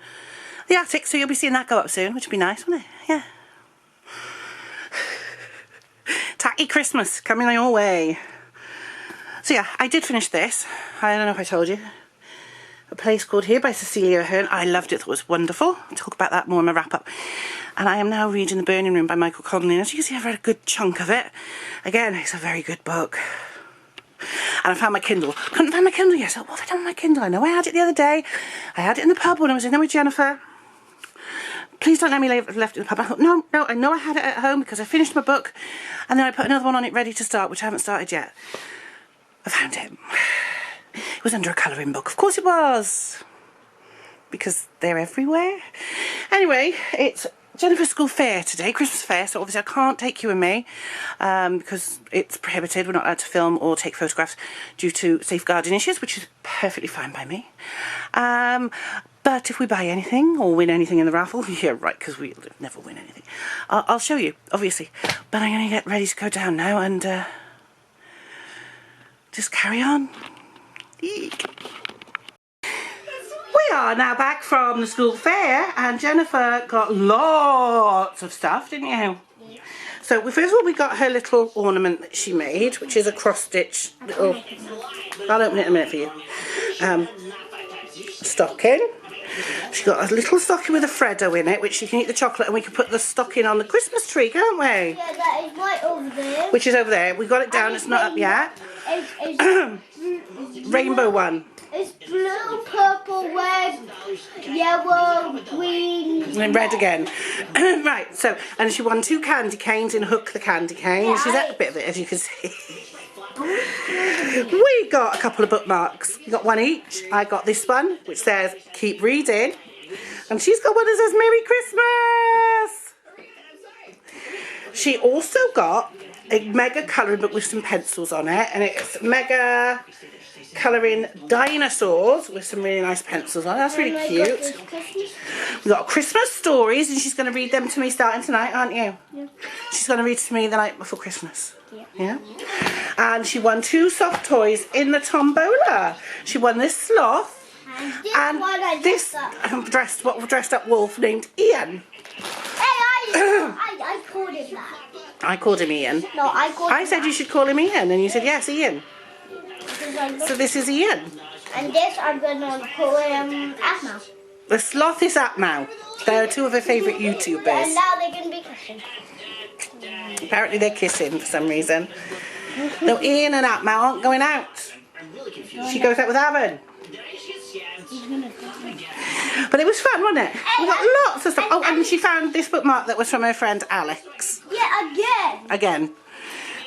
attic, so you'll be seeing that go up soon, which will be nice, won't it? Yeah. Tacky Christmas coming your way. So yeah, I did finish this. I don't know if I told you. A Place Called Here by Cecilia Ahern. I loved it, thought it was wonderful. I'll talk about that more in my wrap up. And I am now reading The Burning Room by Michael Connelly. And as you can see, I've read a good chunk of it. Again, it's a very good book. And I found my Kindle. Couldn't find my Kindle yet. So what have I done with my Kindle? I know I had it the other day. I had it in the pub when I was in there with Jennifer. Please don't let me leave it left in the pub. I thought, no, I know I had it at home because I finished my book. And then I put another one on it ready to start, which I haven't started yet. I found it. It was under a colouring book. Of course it was. Because they're everywhere. Anyway, it's Jennifer's school fair today, Christmas fair, so obviously I can't take you and me because it's prohibited. We're not allowed to film or take photographs due to safeguarding issues, which is perfectly fine by me. But if we buy anything or win anything in the raffle, yeah, right, because we never win anything, I'll show you, obviously. But I'm going to get ready to go down now and just carry on. Eek. We are now back from the school fair, and Jennifer got lots of stuff, didn't you? Yeah. So first of all, we got her little ornament that she made, which is a cross-stitch little, I'll open it in a minute for you, stocking. She got a little stocking with a Freddo in it, which you can eat the chocolate, and we can put the stocking on the Christmas tree, can't we? Yeah, that is right over there. Which is over there. We got it down, it's not up yet. Rainbow one. It's blue, purple, red, yellow, green. And red again. Right, so, and she won 2 candy canes in Hook the Candy Cane. Yeah, she's ate a bit of it, as you can see. We got a couple of bookmarks. We got one each. I got this one, which says, keep reading. And she's got one that says, Merry Christmas. She also got a mega colouring book with some pencils on it. And it's mega colouring dinosaurs with some really nice pencils on. That's really cute. We've got Christmas stories, and she's going to read them to me starting tonight, aren't you? Yeah. She's going to read to me the night before Christmas. Yeah. Yeah. And she won 2 soft toys in the tombola. She won this sloth and this dressed up wolf named Ian. I called him that. I called him Ian. No, I called him I said you should call him Ian, and you said yes, Ian. So this is Ian. And this I'm gonna call him Asma. The sloth is up now. They're 2 of her favourite YouTubers. And now they're gonna be kissing. Apparently they're kissing for some reason. No, Ian and Atma aren't going out. She goes out with Aaron. But it was fun, wasn't it? We got lots of stuff. Oh, and she found this bookmark that was from her friend Alex. Yeah, Again,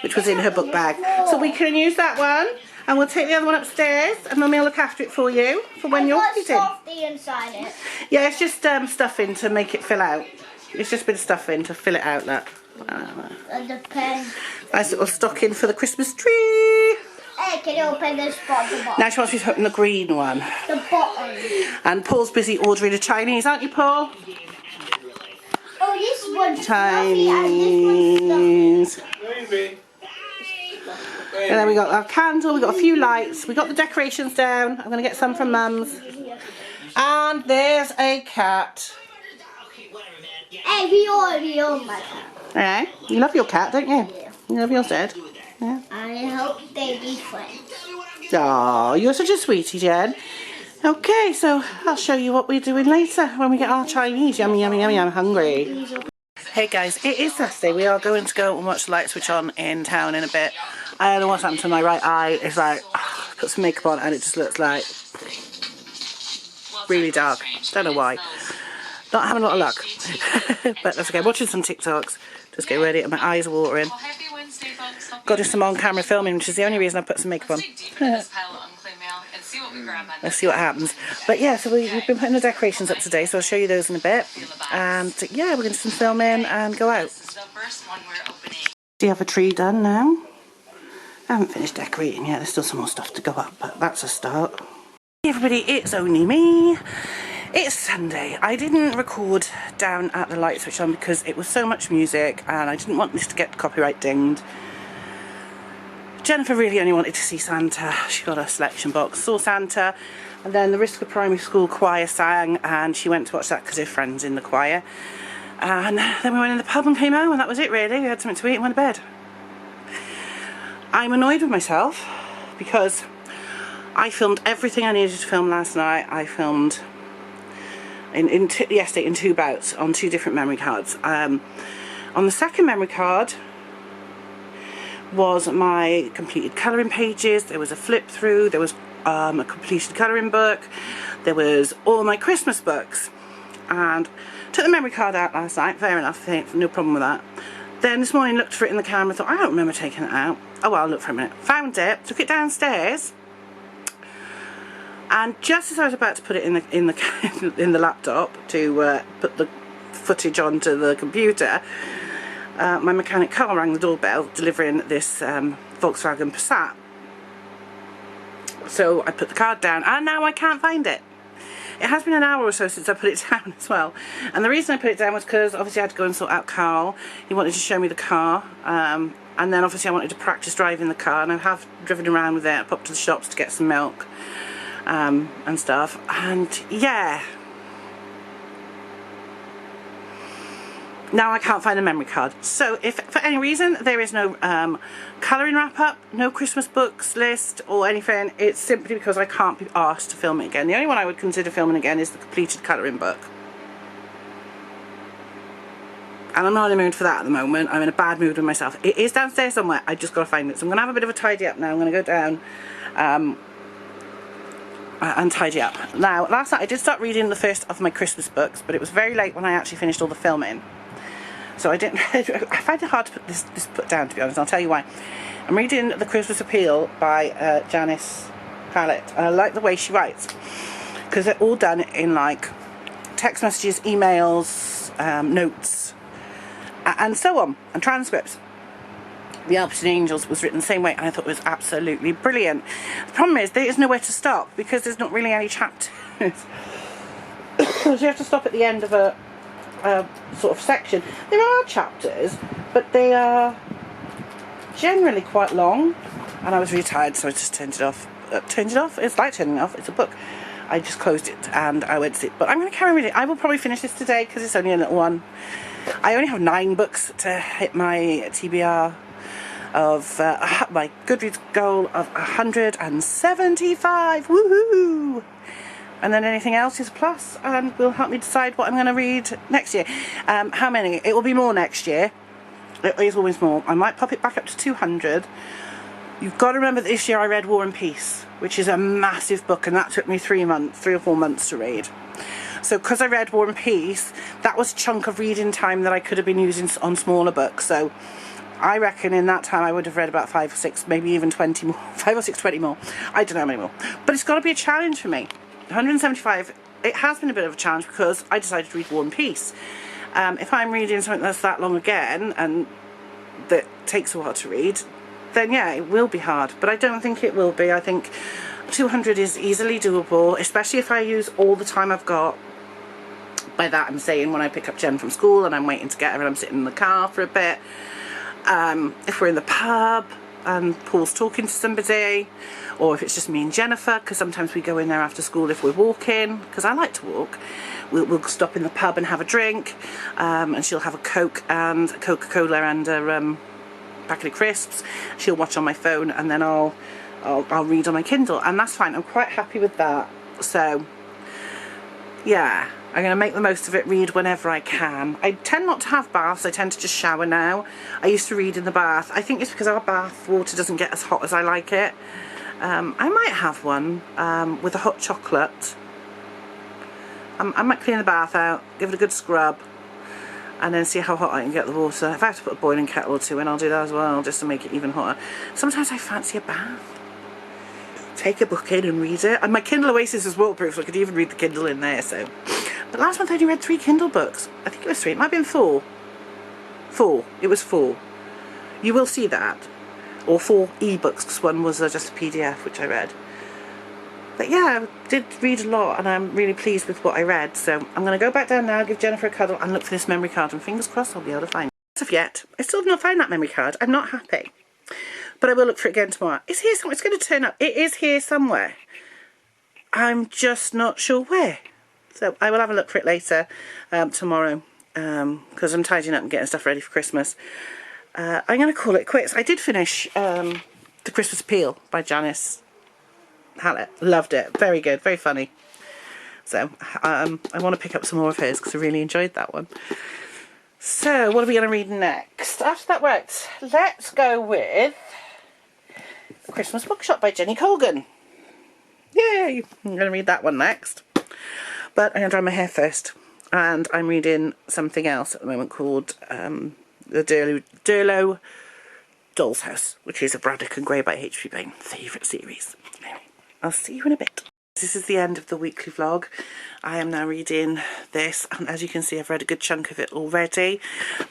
which was in her book bag. So we can use that one, and we'll take the other one upstairs, and Mummy will look after it for you for when you're eating. Softy inside it. Yeah, it's just stuffing to make it fill out. It's just a bit of stuffing to fill it out, look. And the pen. Nice little stocking for the Christmas tree. Hey, can you open this bottom? Now she wants me to open the green one. The bottom. And Paul's busy ordering a Chinese, aren't you, Paul? Oh, this one's Chinese. And then we got our candle, we got a few lights, we got the decorations down. I'm going to get some from Mum's. And there's a cat. Hey, we own my cat. Alright, you love your cat, don't you? Yeah. You love yours dead. Yeah. I hope they be friends. Oh, you're such a sweetie, Jen. Okay, so I'll show you what we're doing later when we get our Chinese. Yummy, yummy, yummy, I'm hungry. Hey guys, it is Saturday. We are going to go and watch the light switch on in town in a bit. I don't know what's happened to my right eye. It's like, put some makeup on and it just looks like really dark. Don't know why. Not having a lot of luck. But that's okay. I'm watching some TikToks. Just get ready and my eyes are watering. Got to do some on-camera filming, which is the only reason I put some makeup on. Let's see what happens. But yeah, so we've been putting the decorations up today, so I'll show you those in a bit. And yeah, we're going to do some filming and go out. Do you have a tree done now? I haven't finished decorating yet. There's still some more stuff to go up, but that's a start. Hey everybody, it's only me. It's Sunday. I didn't record down at the light switch on because it was so much music and I didn't want this to get copyright dinged. Jennifer really only wanted to see Santa. She got a selection box, saw Santa, and then the Risca Primary School choir sang and she went to watch that because her friend's in the choir. And then we went in the pub and came home and that was it really. We had something to eat and went to bed. I'm annoyed with myself because I filmed everything I needed to film last night. I filmed yesterday in 2 bouts on 2 different memory cards. On the second memory card was my completed colouring pages, there was a flip through, there was a completed colouring book, there was all my Christmas books, and took the memory card out last night, fair enough, no problem with that. Then this morning looked for it in the camera, thought I don't remember taking it out. Oh well, I'll look for a minute. Found it, took it downstairs, and just as I was about to put it in the laptop to put the footage onto the computer, my mechanic Carl rang the doorbell delivering this Volkswagen Passat. So I put the card down and now I can't find it. It has been an hour or so since I put it down as well. And the reason I put it down was because obviously I had to go and sort out Carl. He wanted to show me the car. And then obviously I wanted to practice driving the car, and I have driven around with it. I popped to the shops to get some milk and stuff. And yeah. Now I can't find the memory card. So if for any reason there is no colouring wrap up, no Christmas books list or anything, it's simply because I can't be asked to film it again. The only one I would consider filming again is the completed colouring book. And I'm not in the mood for that at the moment. I'm in a bad mood with myself. It is downstairs somewhere. I just got to find it. So I'm going to have a bit of a tidy up now. I'm going to go down and tidy up. Now, last night I did start reading the first of my Christmas books, but it was very late when I actually finished all the filming. So I didn't. I find it hard to put this put down, to be honest. I'll tell you why. I'm reading The Christmas Appeal by Janice Hallett, and I like the way she writes because they're all done in like text messages, emails, notes, and so on, and transcripts. The Alpine Angels was written the same way, and I thought it was absolutely brilliant. The problem is there is nowhere to stop because there's not really any chapters. So you have to stop at the end of a sort of section. There are chapters, but they are generally quite long, and I was really tired, so I just turned it off. It's like turning it off. It's a book. I just closed it and I went to sleep. But I'm going to carry on reading. I will probably finish this today because it's only a little one. I only have 9 books to hit my TBR of my Goodreads goal of 175. Woohoo! And then anything else is a plus and will help me decide what I'm going to read next year. How many? It will be more next year. It is always more. I might pop it back up to 200. You've got to remember that this year I read War and Peace, which is a massive book, and that took me 3 or 4 months to read. So because I read War and Peace, that was a chunk of reading time that I could have been using on smaller books. So I reckon in that time I would have read about 5 or 6, maybe even 20 more. 5 or 6, 20 more. I don't know how many more. But it's got to be a challenge for me. 175, it has been a bit of a challenge because I decided to read War and Peace. If I'm reading something that's that long again and that takes a while to read, then yeah, it will be hard. But I don't think it will be. I think 200 is easily doable, especially if I use all the time I've got. By that I'm saying when I pick up Jen from school and I'm waiting to get her and I'm sitting in the car for a bit. If we're in the pub and Paul's talking to somebody, or if it's just me and Jennifer, because sometimes we go in there after school if we're walking, because I like to walk. We'll stop in the pub and have a drink, and she'll have a Coke and a Coca-Cola and a packet of crisps. She'll watch on my phone, and then I'll read on my Kindle, and that's fine. I'm quite happy with that. So yeah, I'm going to make the most of it, read whenever I can. I tend not to have baths, I tend to just shower now. I used to read in the bath. I think it's because our bath water doesn't get as hot as I like it. I might have one with a hot chocolate. I might clean the bath out, give it a good scrub, and then see how hot I can get the water. If I have to put a boiling kettle or 2 in, I'll do that as well, just to make it even hotter. Sometimes I fancy a bath. Take a book in and read it. And my Kindle Oasis is waterproof, so I could even read the Kindle in there, so. But last month I only read 3 Kindle books. I think it was 3, it might have been 4. 4, it was 4. You will see that. Or 4 ebooks, because one was just a PDF, which I read. But yeah, I did read a lot, and I'm really pleased with what I read. So I'm going to go back down now, give Jennifer a cuddle, and look for this memory card, and fingers crossed I'll be able to find it. As of yet, I still have not found that memory card. I'm not happy. But I will look for it again tomorrow. It's here somewhere. It's going to turn up. It is here somewhere. I'm just not sure where. So I will have a look for it later, tomorrow, because I'm tidying up and getting stuff ready for Christmas. I'm going to call it quits. I did finish The Christmas Appeal by Janice Hallett. Loved it. Very good. Very funny. So I want to pick up some more of hers because I really enjoyed that one. So what are we going to read next? After that, right, let's go with Christmas Bookshop by Jenny Colgan. Yay! I'm going to read that one next. But I'm going to dry my hair first. And I'm reading something else at the moment called The Durlow Doll's House, which is a Braddock and Gray by H.P. Bain favourite series. Anyway, I'll see you in a bit. This is the end of the weekly vlog. I am now reading this, and as you can see I've read a good chunk of it already,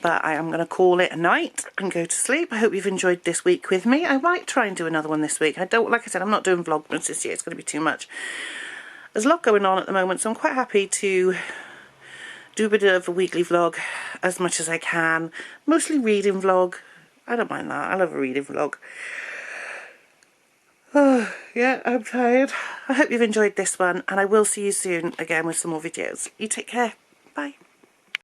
but I am going to call it a night and go to sleep. I hope you've enjoyed this week with me. I might try and do another one this week. Like I said, I'm not doing Vlogmas this year, it's going to be too much. There's a lot going on at the moment, so I'm quite happy to do a bit of a weekly vlog as much as I can. Mostly reading vlog. I don't mind that, I love a reading vlog. Oh, yeah, I'm tired. I hope you've enjoyed this one, and I will see you soon again with some more videos. You take care. Bye.